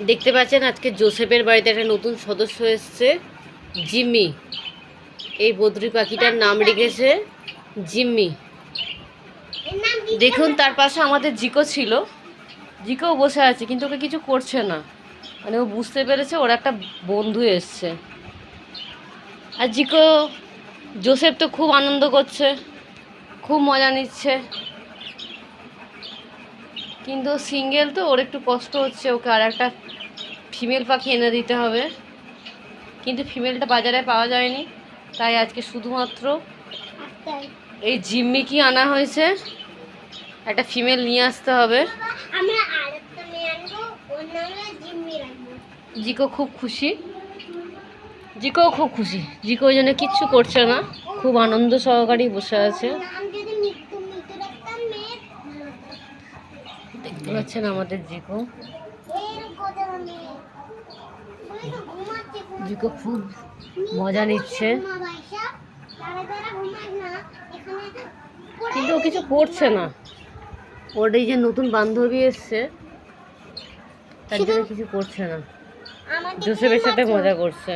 দেখতে পাচ্ছেন আজকে জোসেফের বাড়িতে একটা নতুন সদস্য এসছে, জিম্মি। এই বদ্রি পাখিটার নাম রেখেছে জিম্মি। দেখুন তার পাশে আমাদের জিকো ছিল, জিকোও বসে আছে কিন্তু ওকে কিছু করছে না, মানে ও বুঝতে পেরেছে ওর একটা বন্ধু এসছে। আর জিকো জোসেফ তো খুব আনন্দ করছে, খুব মজা নিচ্ছে, কিন্তু সিঙ্গেল তো ওর একটু কষ্ট হচ্ছে। ওকে আর একটা ফিমেল পাখি এনে দিতে হবে, কিন্তু ফিমেলটা বাজারে পাওয়া যায়নি, তাই আজকে শুধুমাত্র এই জিম্মিকে আনা হয়েছে। একটা ফিমেল নিয়ে আসতে হবে। জিকো খুব খুশি, জিকোও খুব খুশি। জিকো ওই জন্য কিচ্ছু করছে না, খুব আনন্দ সহকারেই বসে আছে। দেখতে পাচ্ছেন আমাদের জিকো, জিকো খুব মজা নিচ্ছে, কিন্তু ও কিছু করছে না। ওর এই যে নতুন বান্ধবী এসছে, তার জন্য কিছু করছে না, জোসেফের সাথে মজা করছে।